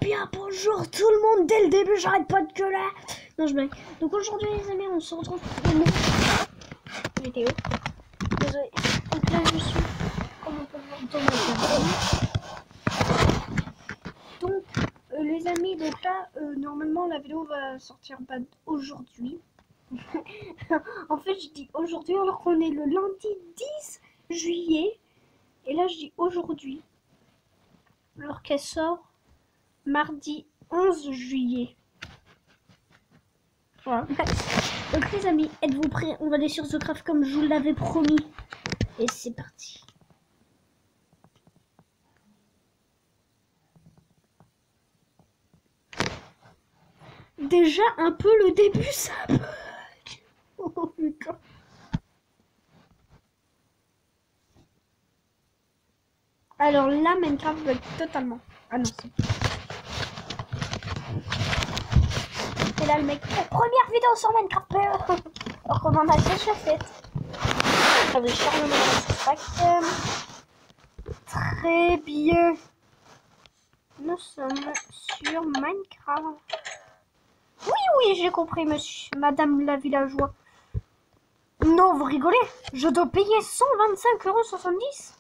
Eh bien bonjour tout le monde, dès le début j'arrête pas de gueuler. Non je blague. Donc aujourd'hui les amis on se retrouve pour une vidéo. Désolé. Donc là je suis comme on peut le voir dans ma vidéo. Donc les amis, donc là normalement la vidéo va sortir pas aujourd'hui. En fait je dis aujourd'hui alors qu'on est le lundi 10 juillet. Et là je dis aujourd'hui. Alors qu'elle sort mardi 11 juillet. Voilà. Donc les amis, êtes-vous prêts? On va aller sur The Craft comme je vous l'avais promis. Et c'est parti. Déjà un peu le début ça bug. Oh putain. Alors là Minecraft bug totalement. Ah non c'est... Et là le mec, première vidéo sur Minecraft. Alors qu'on en a déjà fait. J'avais chargement très bien. Nous sommes sur Minecraft. Oui, j'ai compris, monsieur, madame la villageoise. Non, vous rigolez? Je dois payer 125,70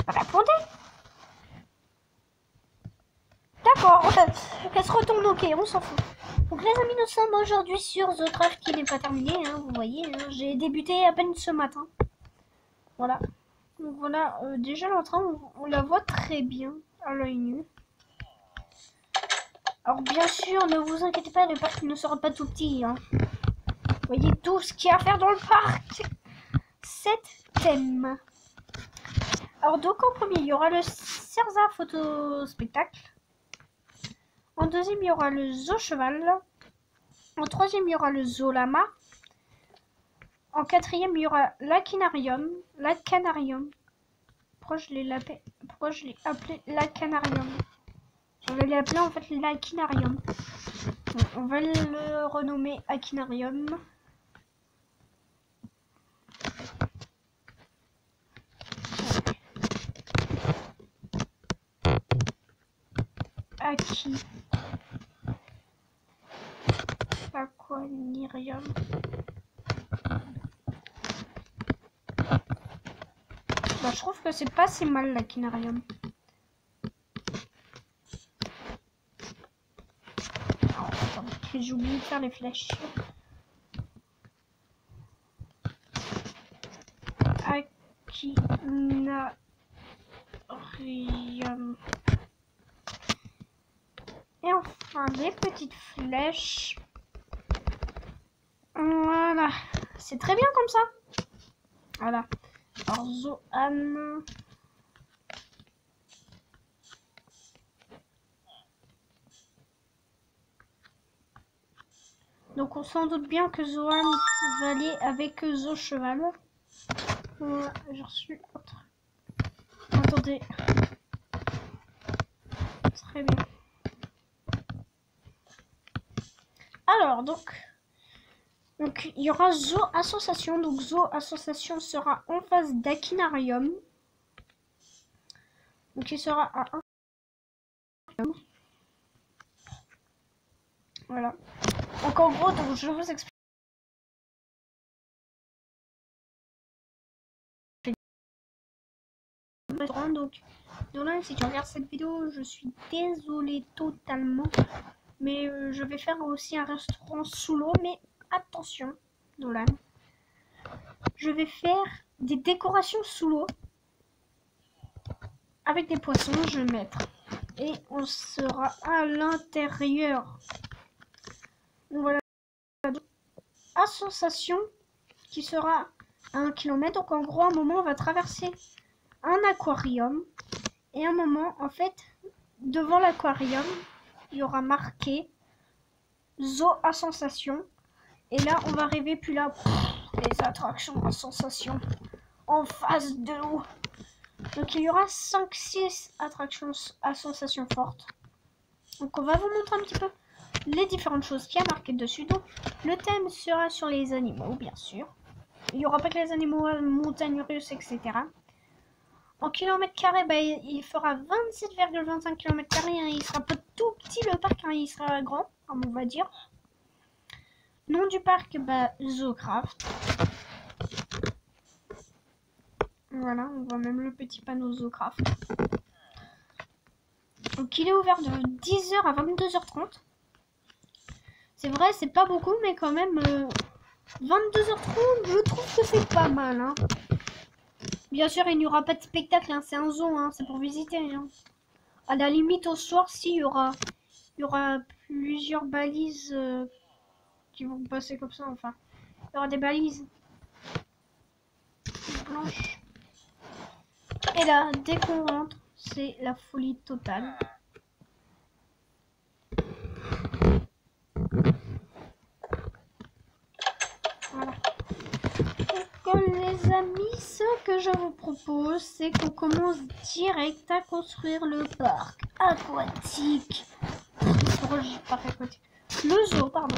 €. Répondez. D'accord, elle se retourne, ok, on s'en fout. Donc les amis, nous sommes aujourd'hui sur The Craft qui n'est pas terminé, hein, vous voyez, hein, j'ai débuté à peine ce matin. Voilà. Donc voilà, déjà l'entrée, on la voit très bien à l'œil nu. Alors bien sûr, ne vous inquiétez pas, le parc ne sera pas tout petit. Hein. Vous voyez tout ce qu'il y a à faire dans le parc. 7 thèmes. Alors donc en premier, il y aura le Cerza Photo Spectacle. En deuxième, il y aura le Zoo Cheval. En troisième, il y aura le Zoo Lama. En quatrième, il y aura l'Aquinarium. L'Acanarium. Pourquoi je l'ai appelé l'Acanarium? Je vais l'appeler en fait l'Aquinarium. On va le renommer Aquinarium. Aquanirium. Bah, je trouve que c'est pas si mal l'Aquinarium. J'ai oublié de faire les flèches. Aquinarium. Et enfin les petites flèches. Voilà. C'est très bien comme ça. Voilà. Alors Zoan. Donc on s'en doute bien que Zoan va aller avec Zo Cheval. Voilà, j'ai reçu autre. Attendez. Très bien. Alors donc il y aura Zoo Association. Donc Zoo Association sera en face d'Aquinarium. Donc il sera à 1. Voilà. Donc en gros, donc, je vous explique. Donc Nolan, si tu regardes cette vidéo, je suis désolée totalement. Mais je vais faire aussi un restaurant sous l'eau. Mais attention, Nolan. Je vais faire des décorations sous l'eau. Avec des poissons, je vais mettre. Et on sera à l'intérieur. Voilà. Association qui sera à 1 km. Donc en gros, à un moment, on va traverser un aquarium. Et à un moment, en fait, devant l'aquarium, il y aura marqué Zoo à sensation. Et là, on va arriver, puis là, les attractions à sensation en face de l'eau. Donc il y aura 5-6 attractions à sensations fortes. Donc on va vous montrer un petit peu les différentes choses qu'il y a marquées dessus. Donc le thème sera sur les animaux, bien sûr. Il n'y aura pas que les animaux, montagnes russes, etc. En kilomètres carrés, bah, il fera 27,25 km carrés. Hein. Il sera pas tout petit le parc, hein. Il sera grand, comme on va dire. Nom du parc, bah, Zoocraft. Voilà, on voit même le petit panneau Zoocraft. Donc il est ouvert de 10h à 22h30. C'est vrai, c'est pas beaucoup, mais quand même, 22h30, je trouve que c'est pas mal. Hein. Bien sûr, il n'y aura pas de spectacle, hein. C'est un zoo, hein. C'est pour visiter. Hein. À la limite, au soir, si, il y aura plusieurs balises qui vont passer comme ça, enfin. Il y aura des balises blanches. Et là, dès qu'on rentre, c'est la folie totale. Voilà. Donc les amis, ce que je vous propose, c'est qu'on commence direct à construire le parc aquatique. Le zoo, pardon.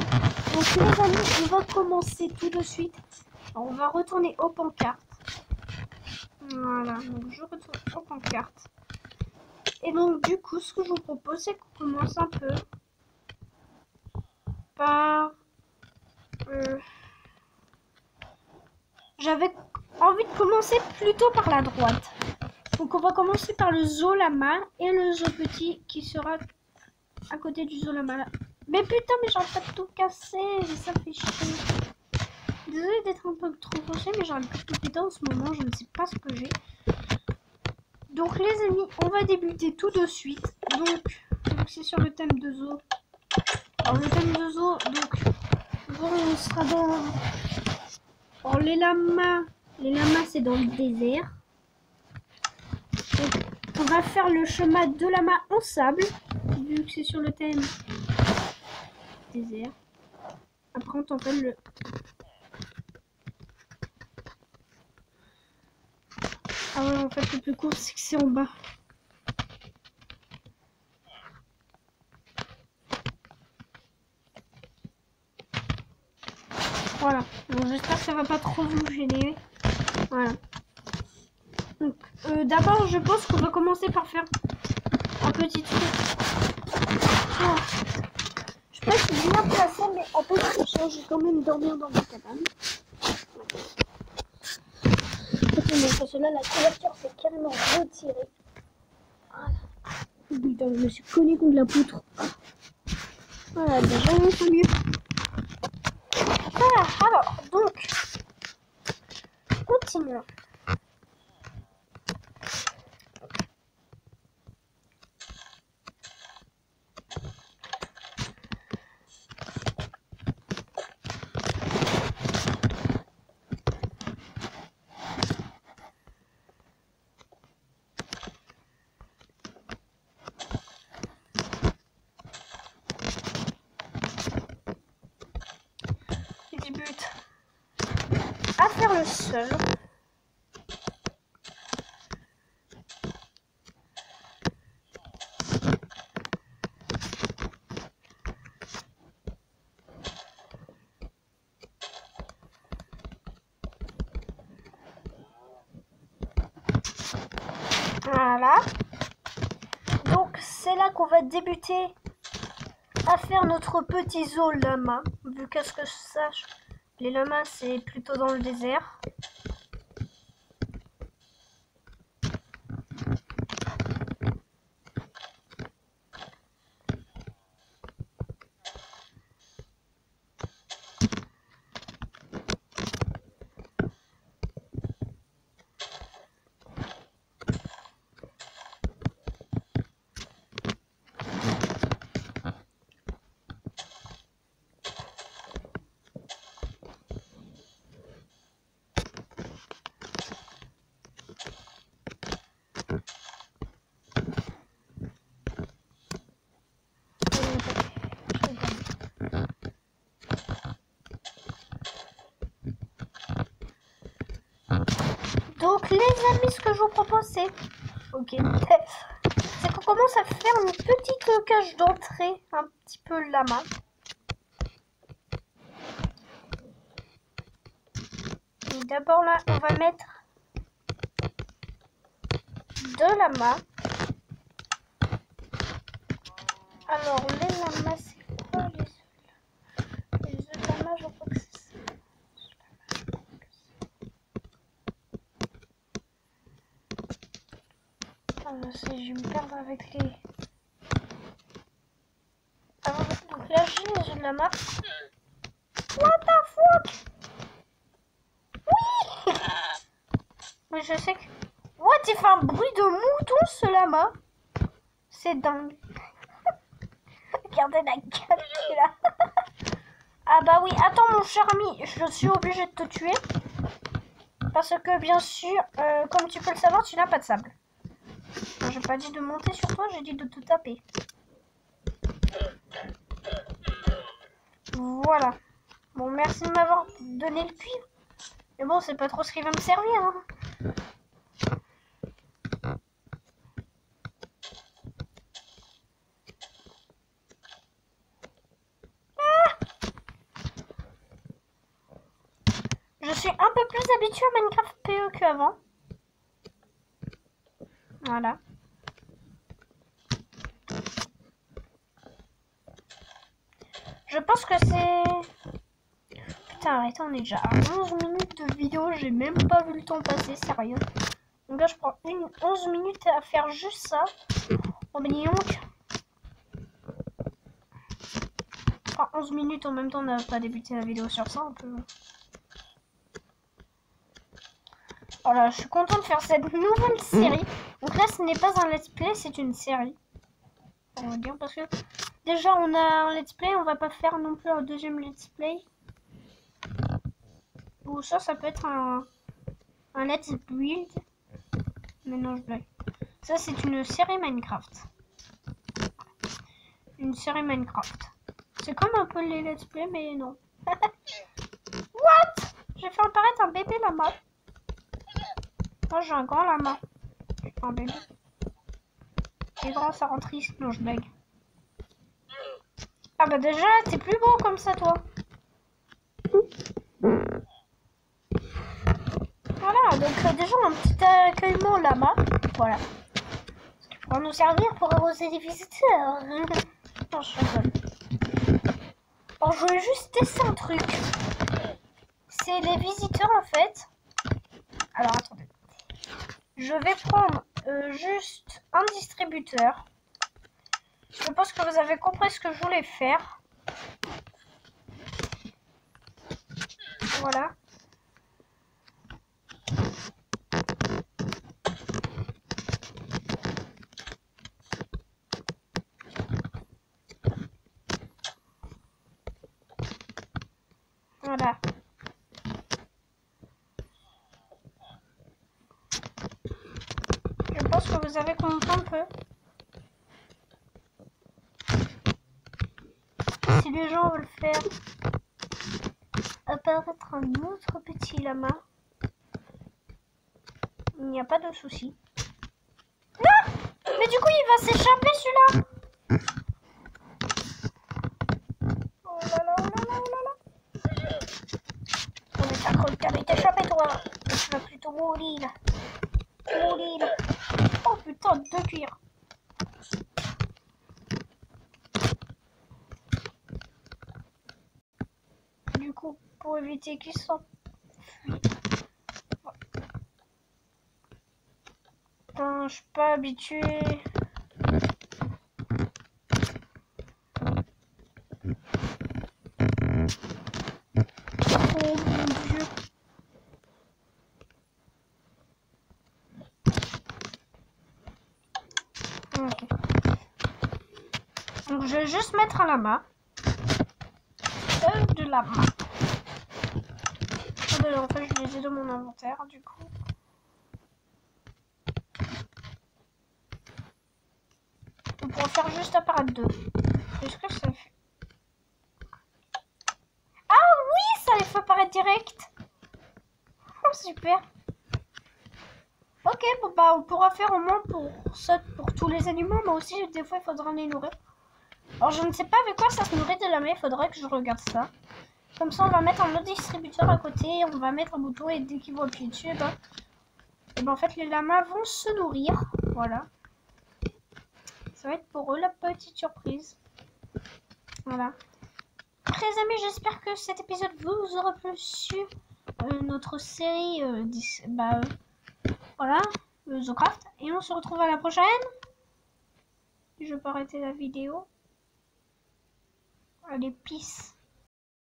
Donc les amis, on va commencer tout de suite. Alors, on va retourner aux pancartes. Voilà, donc je retourne aux pancartes. Et donc du coup, ce que je vous propose, c'est qu'on commence un peu par... J'avais envie de commencer plutôt par la droite. Donc on va commencer par le zoo lama et le zoo petit qui sera à côté du zoo lama là. Mais putain, mais j'arrête pas de tout casser, ça fait chier. Désolée d'être un peu trop fauché, mais j'arrête pas de tout péter en ce moment, je ne sais pas ce que j'ai. Donc les amis, on va débuter tout de suite. Donc c'est sur le thème de zoo. Alors le thème de zoo, donc bon, on sera dans... Alors les lamas c'est dans le désert. Donc, on va faire le chemin de lama en sable, vu que c'est sur le thème désert. Après on t'appelle le... Ah ouais, en fait le plus court c'est que c'est en bas. Voilà, bon, j'espère que ça va pas trop vous gêner. Voilà. Donc d'abord je pense qu'on va commencer par faire un petit truc. Oh. Je sais pas si c'est bien placé, mais en fait je vais quand même dormir dans ma cabane. Mais parce que là la couverture s'est carrément retirée. Voilà. Putain, je me suis cogné contre la poutre. Voilà, déjà c'est mieux. Voilà, alors, donc, continuons. Je débute à faire le sol. Voilà. Donc c'est là qu'on va débuter à faire notre petit zoo lama. Vu qu'à ce que je sache, les lamas c'est plutôt dans le désert. Donc les amis, ce que je vous propose c'est c'est qu'on commence à faire une petite cage d'entrée, un petit peu lama. Et d'abord là, on va mettre 2 lamas. Alors, les lamas, c'est quoi les œufs? Les œufs de lamas, je crois que c'est ça. Ah, je vais me perdre avec les... Alors, donc là, j'ai les œufs de lamas. What the fuck? Oui! Mais je sais que... What? Il fait un bruit de mouton, ce lama. C'est dingue. Regardez la gueule qu'il a. Ah bah oui, attends mon cher ami, je suis obligée de te tuer. Parce que bien sûr, comme tu peux le savoir, tu n'as pas de sable. J'ai pas dit de monter sur toi, j'ai dit de te taper. Voilà. Bon, merci de m'avoir donné le cuivre. Mais bon, c'est pas trop ce qui va me servir. Hein. Je suis un peu plus habituée à Minecraft PE qu'avant. Voilà. Je pense que c'est... Putain, arrêtez, on est déjà à 11 minutes de vidéo. J'ai même pas vu le temps passer, sérieux. Donc là, je prends 11 minutes à faire juste ça. Oh, ben dis donc. Enfin, 11 minutes en même temps, on n'a pas débuté la vidéo sur ça, un peu. Voilà, je suis contente de faire cette nouvelle série. Donc là, ce n'est pas un let's play, c'est une série. On va dire, parce que déjà, on a un let's play, on va pas faire non plus un deuxième let's play. Ou ça peut être un let's build. Mais non, je blague. Ça, c'est une série Minecraft. Une série Minecraft. C'est comme un peu les let's play, mais non. What? J'ai fait apparaître un bébé lama. Moi, j'ai un grand lama. J'ai pas un bébé. Les grands, ça rend triste. Non, je blague. Ah bah déjà, t'es plus beau comme ça, toi. Voilà, donc déjà, un petit accueillement lama. Voilà. Ça pourra nous servir pour arroser les visiteurs. Non, je rigole. Alors, je voulais juste tester un truc. C'est les visiteurs, en fait. Alors, attendez. Je vais prendre juste un distributeur. Je pense que vous avez compris ce que je voulais faire. Voilà. Voilà. Je pense que vous avez compris un peu. Si les gens veulent faire apparaître un autre petit lama, il n'y a pas de souci. Non! Mais du coup, il va s'échapper celui-là. Oh là là, oh là là, oh là là. Oh mais t'as cru que t'allais t'échapper, toi. Tu vas plutôt mourir. Mourir. Oh putain, 2 cuirs. Du coup, pour éviter qu'il s'enfuit. Putain, je suis pas habituée. Oh mon Dieu. Okay. Donc je vais juste mettre un lama. De lama. En fait, je les ai dans mon inventaire, du coup. On pourra faire juste apparaître 2. Est-ce que ça fait... Ah oui, ça les fait apparaître direct. Oh, super. Ok, bon bah on pourra faire au moins pour ça, pour tous les animaux, mais aussi des fois il faudra les nourrir. Alors je ne sais pas avec quoi ça se nourrit de la mer, il faudrait que je regarde ça. Comme ça on va mettre un autre distributeur à côté, on va mettre un bouton et dès qu'ils vont appuyer dessus, et ben en fait les lamas vont se nourrir. Voilà. Ça va être pour eux la petite surprise. Voilà. Les amis, j'espère que cet épisode vous aura plu. Notre série voilà, The Craft. Et on se retrouve à la prochaine. Je peux arrêter la vidéo. Allez, peace.